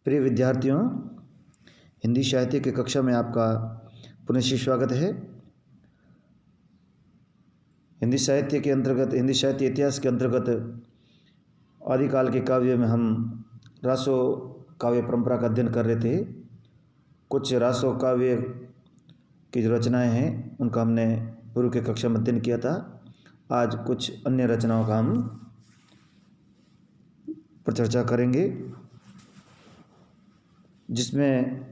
प्रिय विद्यार्थियों, हिंदी साहित्य की कक्षा में आपका पुनः से स्वागत है। हिंदी साहित्य के अंतर्गत, हिंदी साहित्य इतिहास के अंतर्गत आदिकाल के काव्य में हम रासो काव्य परंपरा का अध्ययन कर रहे थे। कुछ रासो काव्य की जो रचनाएं हैं उनका हमने पूर्व के कक्षा में अध्ययन किया था। आज कुछ अन्य रचनाओं का हम पर चर्चा करेंगे, जिसमें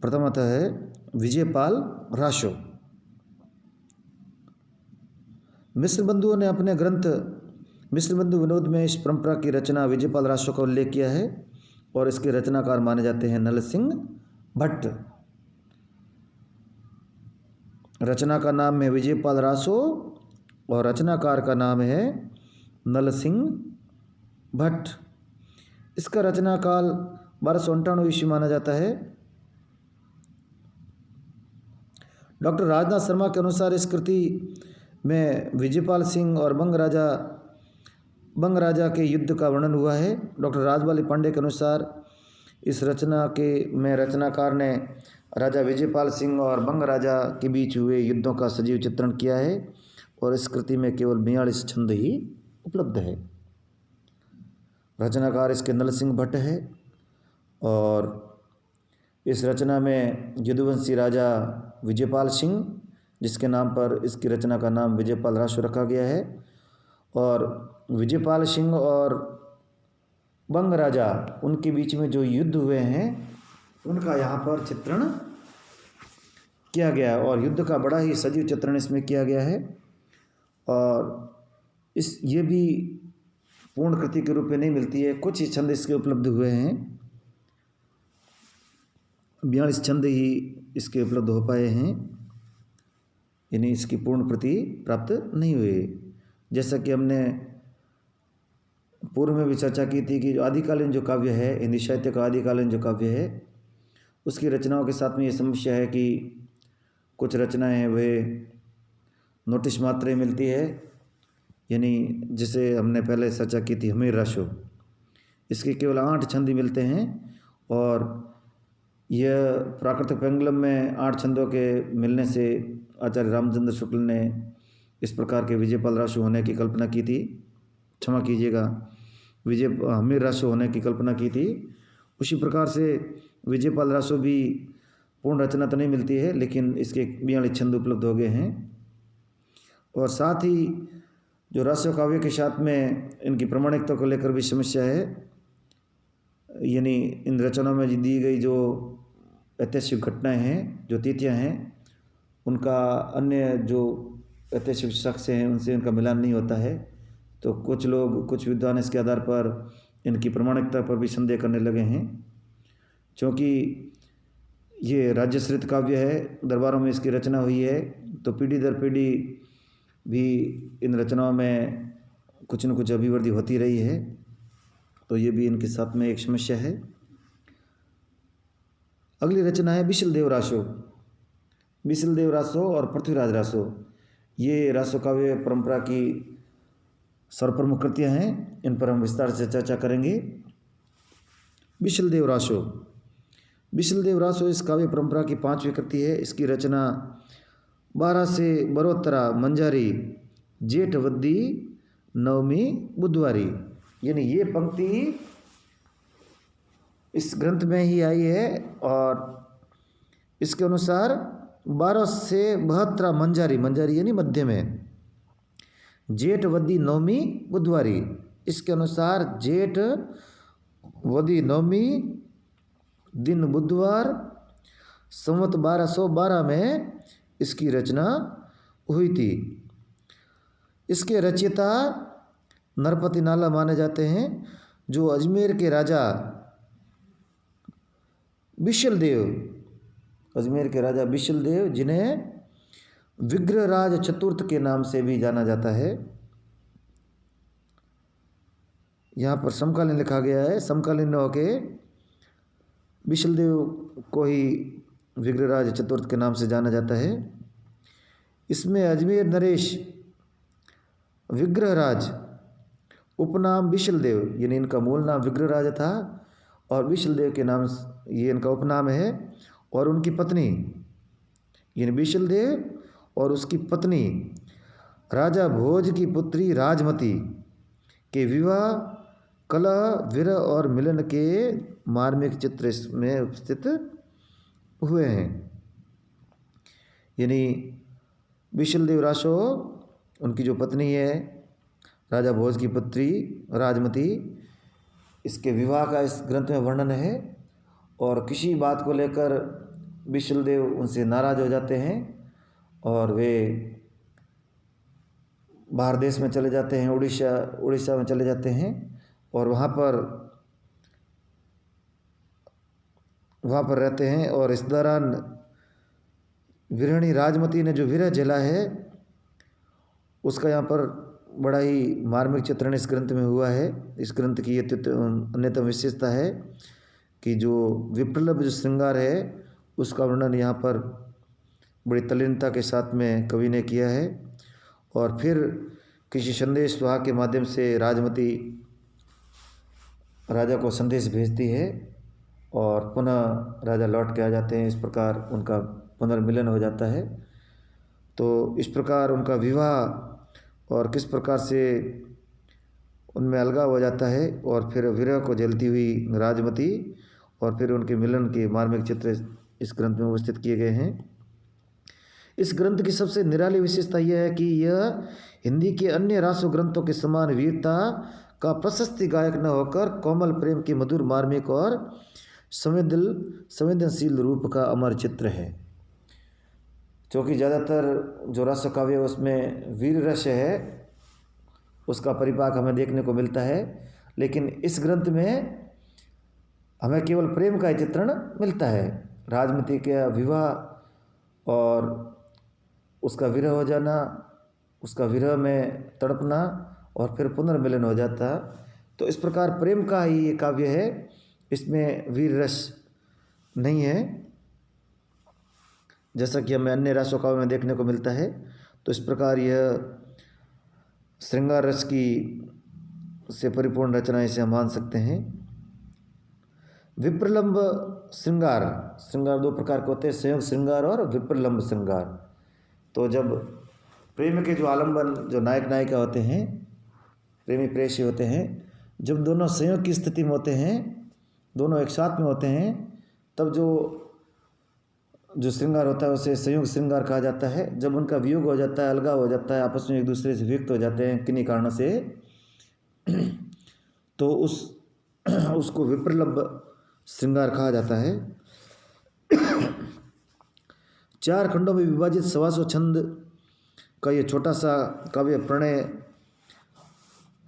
प्रथम आता है विजयपाल रासो। मिश्र बंधुओं ने अपने ग्रंथ मिश्र बंधु विनोद में इस परंपरा की रचना विजयपाल रासो का उल्लेख किया है और इसके रचनाकार माने जाते हैं नरसिंह भट्ट। रचना का नाम है विजयपाल रासो और रचनाकार का नाम है नरसिंह भट्ट। इसका रचना काल 1298 ईस्वी माना जाता है। डॉक्टर राजनाथ शर्मा के अनुसार इस कृति में विजयपाल सिंह और बंग राजा के युद्ध का वर्णन हुआ है। डॉक्टर राजबाली पांडे के अनुसार इस रचना में रचनाकार ने राजा विजयपाल सिंह और बंग राजा के बीच हुए युद्धों का सजीव चित्रण किया है और इस कृति में केवल 42 छंद ही उपलब्ध है। रचनाकार इसके नरसिंह भट्ट है और इस रचना में यदुवंशी राजा विजयपाल सिंह, जिसके नाम पर इसकी रचना का नाम विजयपाल रासो रखा गया है, और विजयपाल सिंह और बंग राजा उनके बीच में जो युद्ध हुए हैं उनका यहाँ पर चित्रण किया गया है और युद्ध का बड़ा ही सजीव चित्रण इसमें किया गया है। और ये भी पूर्ण कृति के रूप में नहीं मिलती है, कुछ ही छंद इसके उपलब्ध हुए हैं। 42 छंद ही इसके उपलब्ध हो पाए हैं, यानी इसकी पूर्ण प्रति प्राप्त नहीं हुई। जैसा कि हमने पूर्व में भी चर्चा की थी कि जो आदिकालीन जो काव्य है, हिंदी साहित्य का आदिकालीन जो काव्य है, उसकी रचनाओं के साथ में ये समस्या है कि कुछ रचनाएं हैं वे नोटिस मात्रा मिलती है, यानी जिसे हमने पहले चर्चा की थी हमीर रासो, इसके केवल 8 छंद मिलते हैं और यह प्राकृतिक पेंगुलम में 8 छंदों के मिलने से आचार्य रामचंद्र शुक्ल ने इस प्रकार के विजयपाल रासो होने की कल्पना की थी, क्षमा कीजिएगा, हमीर रासो होने की कल्पना की थी। उसी प्रकार से विजयपाल रासो भी पूर्ण रचना तो नहीं मिलती है, लेकिन इसके 42 छंद उपलब्ध हो गए हैं। और साथ ही जो रासो काव्य के साथ में इनकी प्रामाणिकता को लेकर भी समस्या है, यानी इन रचनाओं में दी गई जो ऐतिहासिक घटनाएं हैं, जो तिथियां हैं, उनका अन्य जो ऐतिहासिक शख्स हैं उनसे इनका मिलान नहीं होता है। तो कुछ विद्वान इसके आधार पर इनकी प्रामाणिकता पर भी संदेह करने लगे हैं, क्योंकि ये राज्यश्रित काव्य है, दरबारों में इसकी रचना हुई है, तो पीढ़ी दर पीढ़ी भी इन रचनाओं में कुछ न कुछ अभिवृद्धि होती रही है, तो ये भी इनके साथ में एक समस्या है। अगली रचना है बिशलदेव रासो और पृथ्वीराज रासो। ये रासो काव्य परंपरा की सर्वप्रमुख कृतियाँ हैं, इन पर हम विस्तार से चर्चा करेंगे। बिशलदेव रासो इस काव्य परंपरा की 5वीं कृति है। इसकी रचना 12 से बरोत्तरा मंजारी जेठ वद्दी नवमी बुधवारी, यानी ये पंक्ति इस ग्रंथ में ही आई है और इसके अनुसार 12 से 72 मंजारी यानी मध्य में जेठ वद्दी नवमी बुधवारी, इसके अनुसार जेठ वद्दी नवमी दिन बुधवार संवत 1212 में इसकी रचना हुई थी। इसके रचयिता नरपति नाला माने जाते हैं, जो अजमेर के राजा बिशलदेव, जिन्हें विग्रहराज चतुर्थ के नाम से भी जाना जाता है। यहाँ पर समकालीन लिखा गया है, समकालीन होके बिशलदेव को ही विग्रहराज चतुर्थ के नाम से जाना जाता है। इसमें अजमेर नरेश विग्रहराज उपनाम बिशलदेव, यानी इनका मूल नाम विग्रहराज था और विशलदेव के नाम ये इनका उपनाम है। और उनकी पत्नी यानी विशलदेव और उसकी पत्नी राजा भोज की पुत्री राजमती के विवाह, कलह, विरह और मिलन के मार्मिक चित्र इसमें उपस्थित हुए हैं। यानी विशलदेव रासो, उनकी जो पत्नी है राजा भोज की पुत्री राजमती, इसके विवाह का इस ग्रंथ में वर्णन है। और किसी बात को लेकर विशलदेव उनसे नाराज हो जाते हैं और वे बाहर देश में चले जाते हैं, उड़ीसा में चले जाते हैं। और वहाँ पर रहते हैं। और इस दौरान विरहणी राजमती ने जो विरह झेला है उसका यहाँ पर बड़ा ही मार्मिक चित्रण इस ग्रंथ में हुआ है। इस ग्रंथ की ये अन्यतम विशेषता है कि जो विप्लव जो श्रृंगार है उसका वर्णन यहाँ पर बड़ी तल्लीनता के साथ में कवि ने किया है। और फिर किसी संदेश वाह के माध्यम से राजमती राजा को संदेश भेजती है और पुनः राजा लौट के आ जाते हैं। इस प्रकार उनका पुनर्मिलन हो जाता है। तो इस प्रकार उनका विवाह और किस प्रकार से उनमें अलगाव हो जाता है और फिर विरह को झेलती हुई राजमती और फिर उनके मिलन के मार्मिक चित्र इस ग्रंथ में उपस्थित किए गए हैं। इस ग्रंथ की सबसे निराली विशेषता यह है कि यह हिंदी के अन्य रासो ग्रंथों के समान वीरता का प्रशस्ति गायक न होकर कोमल प्रेम के मधुर मार्मिक और संवेदनशील रूप का अमर चित्र है। क्योंकि ज़्यादातर जो रस काव्य उसमें वीर रस है उसका परिपाक हमें देखने को मिलता है, लेकिन इस ग्रंथ में हमें केवल प्रेम का ही चित्रण मिलता है। राजमती का विवाह और उसका विरह हो जाना, उसका विरह में तड़पना और फिर पुनर्मिलन हो जाता। तो इस प्रकार प्रेम का ही ये काव्य है, इसमें वीर रस नहीं है जैसा कि हमें अन्य रासों काव्य में देखने को मिलता है। तो इस प्रकार यह श्रृंगार रस की से परिपूर्ण रचना इसे हम मान सकते हैं। विप्रलंब श्रृंगार, श्रृंगार दो प्रकार के होते हैं, संयोग श्रृंगार और विप्रलंब श्रृंगार। तो जब प्रेम के जो आलंबन जो नायक नायिका होते हैं, प्रेमी प्रेयसी होते हैं, जब दोनों संयोग की स्थिति में होते हैं, दोनों एक साथ में होते हैं, तब जो श्रृंगार होता है उसे संयोग श्रृंगार कहा जाता है। जब उनका वियोग हो जाता है, अलगाव हो जाता है, आपस में एक दूसरे से वियुक्त हो जाते हैं किन्हीं कारणों से, तो उसको विप्रलंब श्रृंगार कहा जाता है। 4 खंडों में विभाजित 125 छंद का ये छोटा सा काव्य प्रणय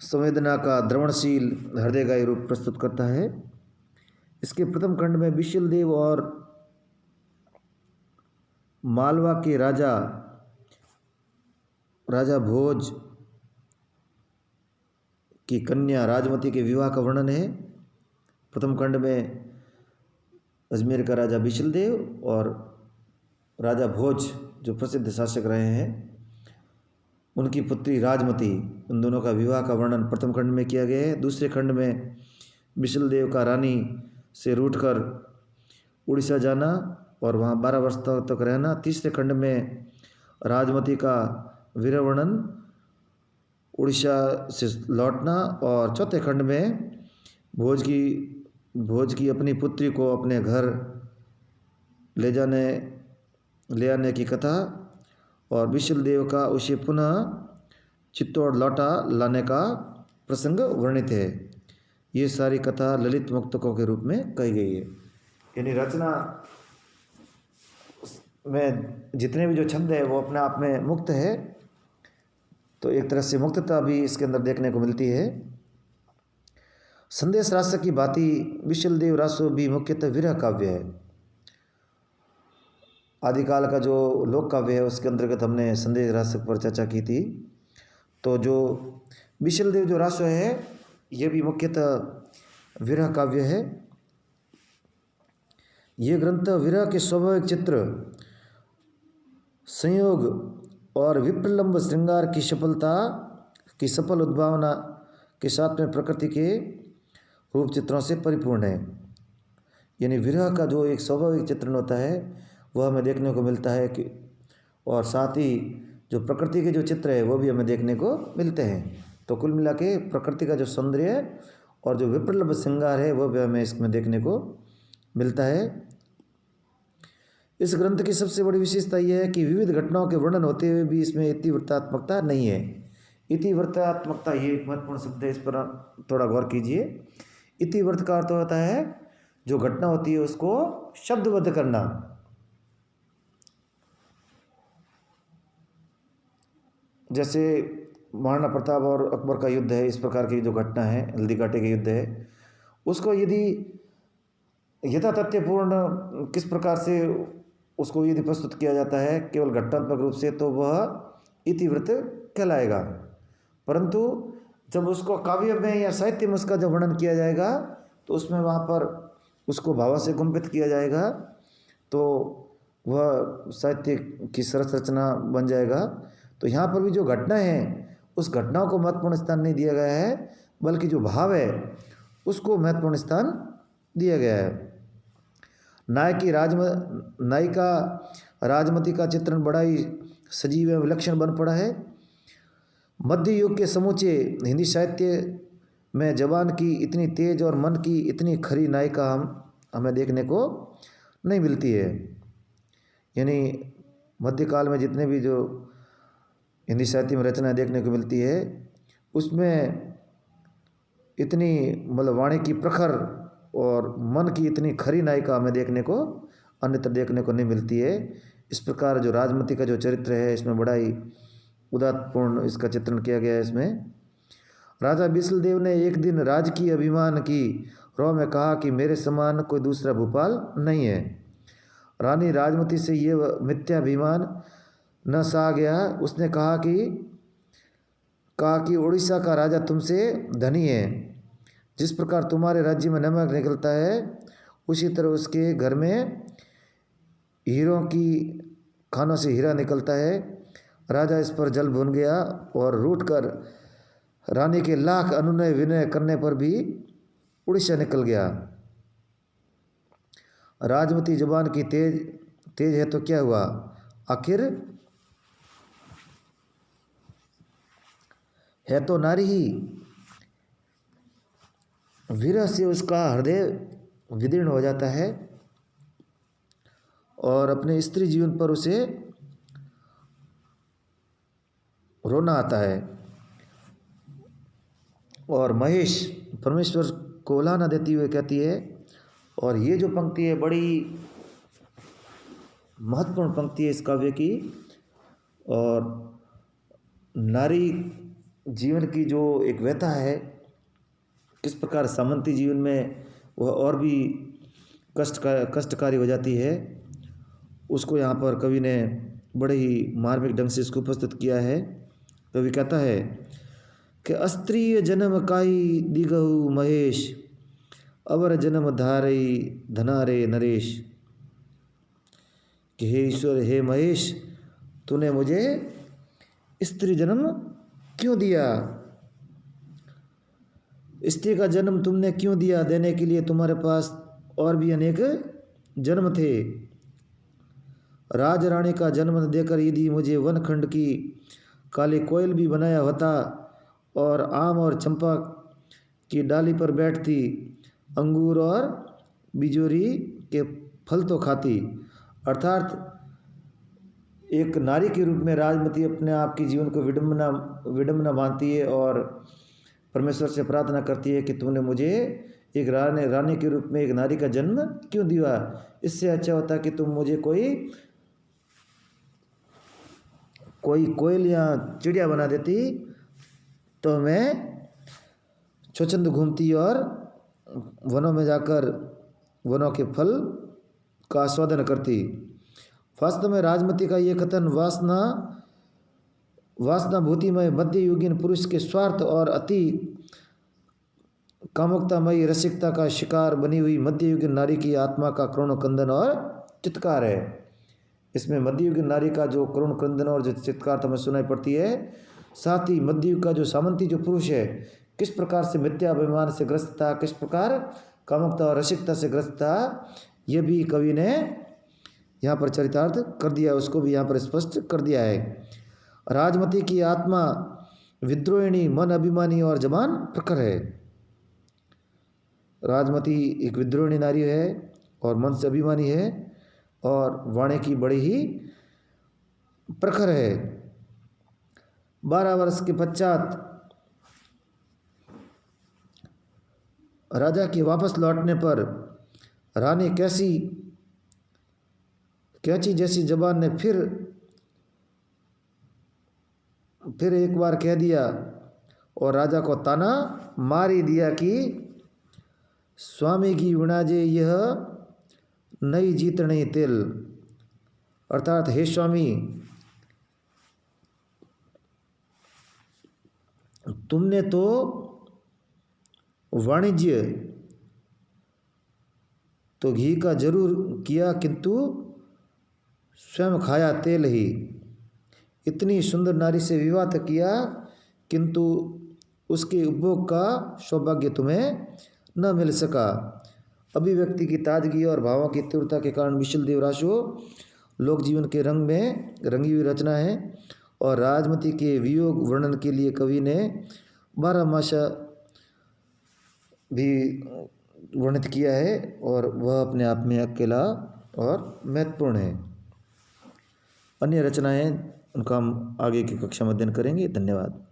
संवेदना का द्रवणशील हृदयगाही रूप प्रस्तुत करता है। इसके प्रथम खंड में विशलदेव और मालवा के राजा भोज की कन्या राजमती के विवाह का वर्णन है। प्रथम खंड में अजमेर का राजा विशलदेव और राजा भोज जो प्रसिद्ध शासक रहे हैं उनकी पुत्री राजमती, उन दोनों का विवाह का वर्णन प्रथम खंड में किया गया है। दूसरे खंड में विशलदेव का रानी से रूठकर उड़ीसा जाना और वहाँ 12 वर्ष तक रहना। तीसरे खंड में राजमती का वीर वर्णन, उड़ीसा से लौटना। और चौथे खंड में भोज की अपनी पुत्री को अपने घर ले आने की कथा और विशलदेव का उसे पुनः चित्तौड़ लौटा लाने का प्रसंग वर्णित है। ये सारी कथा ललित मुक्तकों के रूप में कही गई है। यानी रचना में जितने भी जो छंद है वो अपने आप में मुक्त है, तो एक तरह से मुक्तता भी इसके अंदर देखने को मिलती है। संदेश रास की भांति विशलदेव रासो भी मुख्यतः विरह काव्य है। आदिकाल का जो लोक काव्य है उसके अंतर्गत हमने संदेश रास पर चर्चा की थी। तो जो विशलदेव जो रासो है ये भी मुख्यतः विरह काव्य है। ये ग्रंथ विरह के स्वाभाविक चित्र, संयोग और विप्रलंब श्रृंगार की सफल उद्भावना के साथ में प्रकृति के रूप चित्रों से परिपूर्ण है। यानी विरह का जो एक स्वाभाविक चित्रण होता है वह हमें देखने को मिलता है कि, और साथ ही जो प्रकृति के जो चित्र है वो भी हमें देखने को मिलते हैं। तो कुल मिला के प्रकृति का जो सौंदर्य है और जो विप्रलभ श्रृंगार है वह भी हमें इसमें देखने को मिलता है। इस ग्रंथ की सबसे बड़ी विशेषता यह है कि विविध घटनाओं के वर्णन होते हुए भी इसमें इतिवृत्तात्मकता नहीं है। इतिवृत्तात्मकता ये एक महत्वपूर्ण शब्द है, इस पर थोड़ा गौर कीजिए। इतिवृत्त का अर्थ होता है जो घटना होती है उसको शब्दबद्ध करना। जैसे महाराणा प्रताप और अकबर का युद्ध है, इस प्रकार की जो घटना है, हल्दी घाटी का युद्ध है, उसको यदि यथातथ्यपूर्ण किस प्रकार से उसको यदि प्रस्तुत किया जाता है केवल घटनात्मक रूप से, तो वह इतिवृत्त कहलाएगा। परंतु जब उसको काव्य में या साहित्य में उसका जब वर्णन किया जाएगा तो उसमें वहाँ पर उसको भाव से गुंफित किया जाएगा, तो वह साहित्य की सरस रचना बन जाएगा। तो यहाँ पर भी जो घटना है उस घटनाओं को महत्वपूर्ण स्थान नहीं दिया गया है, बल्कि जो भाव है उसको महत्वपूर्ण स्थान दिया गया है। नायिका राजमती का चित्रण बड़ा ही सजीव एवं विलक्षण बन पड़ा है। मध्य युग के समूचे हिंदी साहित्य में जवान की इतनी तेज और मन की इतनी खरी नायिका हमें देखने को नहीं मिलती है। यानी मध्यकाल में जितने भी जो हिंदी साहित्य में रचनाएं देखने को मिलती है उसमें इतनी मतलब वाणी की प्रखर और मन की इतनी खरी नायिका हमें देखने को अन्यत्र देखने को नहीं मिलती है। इस प्रकार जो राजमती का जो चरित्र है इसमें बड़ा ही उदात्तपूर्ण इसका चित्रण किया गया है। इसमें राजा बिसलदेव ने एक दिन राजकीय अभिमान की रौ में कहा कि मेरे समान कोई दूसरा भूपाल नहीं है। रानी राजमती से ये मिथ्याभिमान न सहा गया। उसने कहा कि उड़ीसा का राजा तुमसे धनी है। जिस प्रकार तुम्हारे राज्य में नमक निकलता है उसी तरह उसके घर में हीरों की खानों से हीरा निकलता है। राजा इस पर जल भुन गया और रूठ कर रानी के लाख अनुनय विनय करने पर भी उड़ीसा निकल गया। राजमती जबान की तेज है तो क्या हुआ, आखिर है तो नारी ही। विरह से उसका हृदय विदीर्ण हो जाता है और अपने स्त्री जीवन पर उसे रोना आता है। और महेश परमेश्वर को उलाहना देती हुए कहती है, और ये जो पंक्ति है बड़ी महत्वपूर्ण पंक्ति है इस काव्य की, और नारी जीवन की जो एक व्यथा है, किस प्रकार सामंती जीवन में वह और भी कष्टकारी हो जाती है, उसको यहाँ पर कवि ने बड़े ही मार्मिक ढंग से इसको उपस्थित किया है। कवि कहता है कि अस्त्रीय जन्म काई दिगहु महेश, अवर जन्म धारई धनारे नरेश। कि हे ईश्वर, हे महेश, तूने मुझे स्त्री जन्म क्यों दिया? स्त्री का जन्म तुमने क्यों दिया? देने के लिए तुम्हारे पास और भी अनेक जन्म थे। राज रानी का जन्म देकर यदि मुझे वनखंड की काली कोयल भी बनाया होता और आम और चंपा की डाली पर बैठती, अंगूर और बिजोरी के फल तो खाती। अर्थात एक नारी के रूप में राजमती अपने आप की जीवन को विडम्बना मानती है और परमेश्वर से प्रार्थना करती है कि तूने मुझे एक रानी के रूप में एक नारी का जन्म क्यों दिया? इससे अच्छा होता कि तुम मुझे कोई कोयल या चिड़िया बना देती, तो मैं स्वच्छंद घूमती और वनों में जाकर वनों के फल का आस्वादन करती। वास्तव में राजमती का ये कथन वासनाभूतिमय मध्ययुगीन पुरुष के स्वार्थ और अति कामुकतामयी रसिकता का शिकार बनी हुई मध्ययुगीन नारी की आत्मा का करुण क्रंदन और चित्कार है। इसमें मध्ययुगीन नारी का जो करुण क्रंदन और जो चित्कार हमें सुनाई पड़ती है, साथ ही मध्ययुग का जो सामंती जो पुरुष है किस प्रकार से मिथ्याभिमान से ग्रस्त था, किस प्रकार कामुकता और रसिकता से ग्रस्त था, यह भी कवि ने यहाँ पर चरितार्थ कर दिया, उसको भी यहाँ पर स्पष्ट कर दिया है। राजमती की आत्मा विद्रोहिणी, मन अभिमानी और जबान प्रखर है। राजमती एक विद्रोहिणी नारी है और मन से अभिमानी है और वाणी की बड़ी ही प्रखर है। 12 वर्ष के पश्चात राजा के वापस लौटने पर रानी कैची जैसी जबान ने फिर एक बार कह दिया और राजा को ताना मार ही दिया कि स्वामी की विणाजे यह नई जीतनी तेल, अर्थात हे स्वामी, तुमने तो वाणिज्य तो घी का जरूर किया, किंतु स्वयं खाया तेल ही। इतनी सुंदर नारी से विवाह तो किया, किंतु उसके उपभोग का सौभाग्य तुम्हें न मिल सका। अभिव्यक्ति की ताजगी और भावों की तीव्रता के कारण विशल देवराशो लोक जीवन के रंग में रंगी हुई रचना है और राजमती के वियोग वर्णन के लिए कवि ने 12 मासा भी वर्णित किया है और वह अपने आप में अकेला और महत्वपूर्ण है। अन्य रचनाएं उनका हम आगे की कक्षा में अध्ययन करेंगे। धन्यवाद।